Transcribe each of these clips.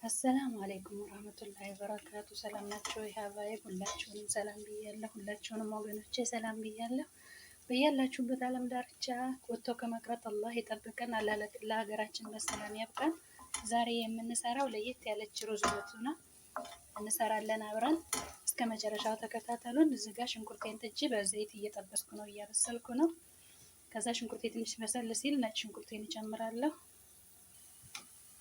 አሰላሙ አለይኩም ወራህመቱላሂ ወበረካቱ። ሰላም ናቸው የሀባይ ሁላችሁንም ሰላም ብያለሁ። ሁላችሁንም ወገኖቼ ሰላም ብያለሁ። በያላችሁበት ዓለም ዳርቻ ወጥቶ ከመቅረት አላህ ይጠብቀን፣ ለሀገራችን በሰላም ያብቃን። ዛሬ የምንሰራው ለየት ያለች ሩዝ ወጥና እንሰራለን። አብረን እስከ መጨረሻው ተከታተሉን። እዚህ ጋር ሽንኩርቴን ጥጄ በዘይት እየጠበስኩ ነው፣ እያበሰልኩ ነው። ከዛ ሽንኩርቴ ትንሽ በሰል ሲል ነጭ ሽንኩርቴን እጨምራለሁ።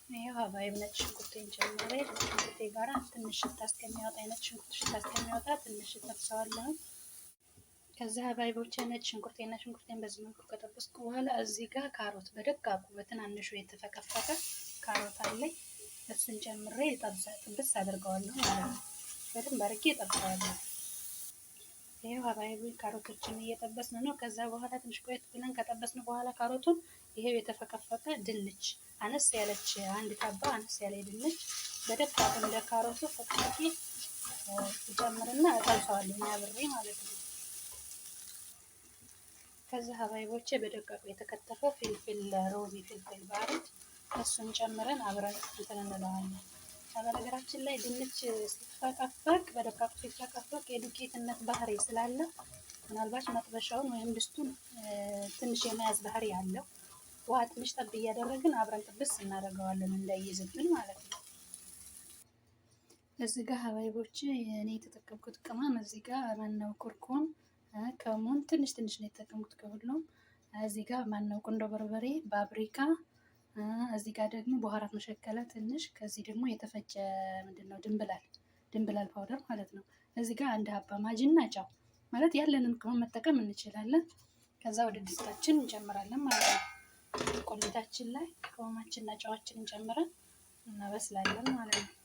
ይሄው ሀባይብ ነጭ ሽንኩርቴን ጨምሬ ሽንኩርቴ ጋራ ትንሽ ሽታ እስከሚያወጣ ነጭ ሽንኩርት ሽታ እስከሚያወጣ ትንሽ ጠብሰዋለሁ። ከዛ ሀባይቦቼ ነጭ ሽንኩርቴን በዚህ መልኩ ከጠበስኩ በኋላ እዚህ ጋር ካሮት በደቃቁ በትናንሹ የተፈቀፈቀ ካሮት አለኝ። እሱን ጨምሬ ጥብስ አድርገዋለሁ ማለት ነው። በደንብ አድርጌ እጠብሰዋለሁ። ይሄው ሀባይቡ ካሮቶችን እየጠበስን ነው። ከዛ በኋላ ትንሽ ቆየት ብለን ከጠበስን በኋላ ካሮቱን ይሄው የተፈቀፈቀ ድንች አነስ ያለች አንድ ካባ አነስ ያለ ድንች በደቃቁ እንደ ካሮቱ ፈቅፍቄ ጨምርና እጠብሰዋለሁ አብሬ ማለት ነው። ከዛ ሀባይቦቼ በደቃቁ የተከተፈ ፍልፍል ሮሚ ፍልፍል ባሪድ እሱን ጨምረን አብረን እንትን እንለዋለን። በነገራችን ላይ ድንች ሲፈቀፈቅ በደቃቁ ሲፈቀፈቅ የዱቄትነት ባህሪ ስላለ ምናልባት መጥበሻውን ወይም ድስቱን ትንሽ የመያዝ ባህሪ አለው። ውሃ ትንሽ ጠብ እያደረግን አብረን ጥብስ እናደርገዋለን እንዳይይዝብን ማለት ነው። እዚህ ጋር ሀባይቦች እኔ የተጠቀምኩት ቅመም እዚህ ጋር ማነው ኩርኩም፣ ከሙን ትንሽ ትንሽ ነው የተጠቀምኩት ከሁሉም። እዚህ ጋር ማነው ቁንዶ በርበሬ፣ ባብሪካ፣ እዚህ ጋር ደግሞ በኋራት መሸከለ ትንሽ፣ ከዚህ ደግሞ የተፈጨ ምንድነው ድንብላል ፓውደር ማለት ነው። እዚህ ጋር አንድ ሀባ ማጂና ጨው ማለት ያለንን ቅመም መጠቀም እንችላለን። ከዛ ወደ ድስታችን እንጨምራለን ማለት ነው። ቆሌታችን ላይ ቅመማችንና ጨዋችንን ጨምረን እናበስላለን ማለት ነው።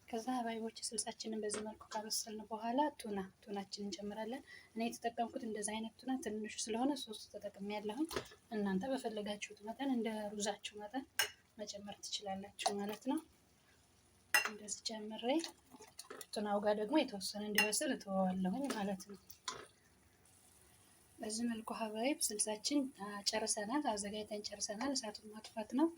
ከዛ ሀባይቦች ስልሳችንን በዚህ መልኩ ካበሰልን በኋላ ቱናችንን እንጨምራለን። እኔ የተጠቀምኩት እንደዚህ አይነት ቱና ትንሹ ስለሆነ 3 ተጠቅሜያለሁ። እናንተ በፈለጋችሁት መጠን እንደ ሩዛችሁ መጠን መጨመር ትችላላችሁ ማለት ነው። እንደዚህ ጨምሬ ቱናው ጋር ደግሞ የተወሰነ እንዲበስል እተወዋለሁኝ ማለት ነው። በዚህ መልኩ ሀባይብ ስልሳችን ጨርሰናል፣ አዘጋጅተን ጨርሰናል። እሳቱን ማጥፋት ነው።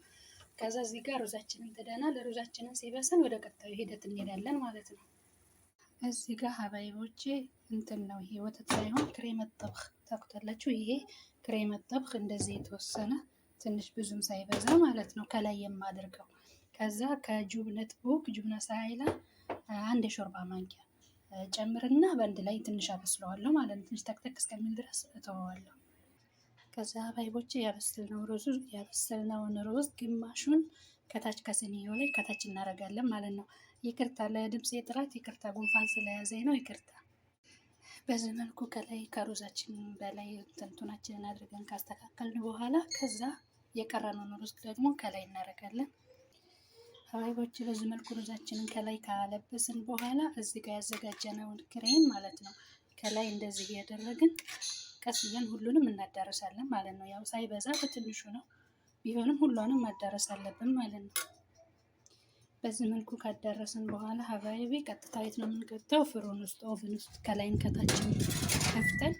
ከዛ እዚህ ጋር ሩዛችንን ጥደናል። ሩዛችንን ሲበስል ወደ ቀጣዩ ሂደት እንሄዳለን ማለት ነው። እዚህ ጋር ሀባይቦቼ እንትን ነው፣ ይሄ ወተት ሳይሆን ክሬም ጠብኽ ታውቁታላችሁ። ይሄ ክሬም ጠብኽ እንደዚህ የተወሰነ ትንሽ ብዙም ሳይበዛ ማለት ነው ከላይ የማደርገው። ከዛ ከጁብነት ቡክ ጁብና ሳይላ አንድ የሾርባ ማንኪያ ጨምርና በአንድ ላይ ትንሽ አበስለዋለሁ ማለት ነው። ትንሽ ተክተክ እስከሚል ድረስ እተወዋለሁ። ከዛ ሀባይቦቼ ያበሰልነውን ሩዝ ግማሹን ከታች ከስኒው ላይ ከታች እናደርጋለን ማለት ነው። ይቅርታ ለድምፅ ጥራት ይቅርታ፣ ጉንፋን ስለያዘኝ ነው ይቅርታ። በዚህ መልኩ ከላይ ከሩዛችን በላይ ትንቱናችንን አድርገን ካስተካከልን በኋላ ከዛ የቀረነውን ሩዝ ደግሞ ከላይ እናደርጋለን። ሀባይቦች በዚህ መልኩ ሩዛችንን ከላይ ካለበስን በኋላ እዚህ ጋር ያዘጋጀነውን ክሬም ማለት ነው ከላይ እንደዚህ እያደረግን ቀስ ብለን ሁሉንም እናዳረሳለን ማለት ነው። ያው ሳይበዛ በትንሹ ነው ቢሆንም ሁሉንም ማዳረስ አለብን ማለት ነው። በዚህ መልኩ ካዳረስን በኋላ ሀባይቢ ቀጥታ የት ነው የምንከተው? ፍሩን ውስጥ ኦቭን ውስጥ ከላይም ከታችን ከፍተን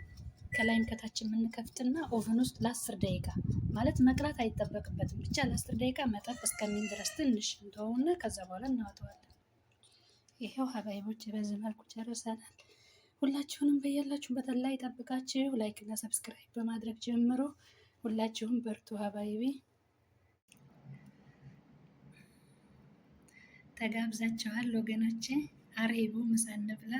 ከላይም ከታችን የምንከፍትና ኦቭን ውስጥ ለ10 ደቂቃ ማለት መቅራት አይጠበቅበትም፣ ብቻ ለ10 ደቂቃ መጠጥ እስከሚል ድረስ ትንሽ እንተውና ከዛ በኋላ እናወጣዋለን። ይሄው ሀባይቦች በዚህ መልኩ ጨርሰናል። ሁላችሁንም በያላችሁበት አላህ ይጠብቃችሁ። ላይክ እና ሰብስክራይብ በማድረግ ጀምሮ ሁላችሁም በርቱ ሀባይቢ። ተጋብዛችኋል ወገኖቼ፣ አርሂቡ ምሳ እንብላ።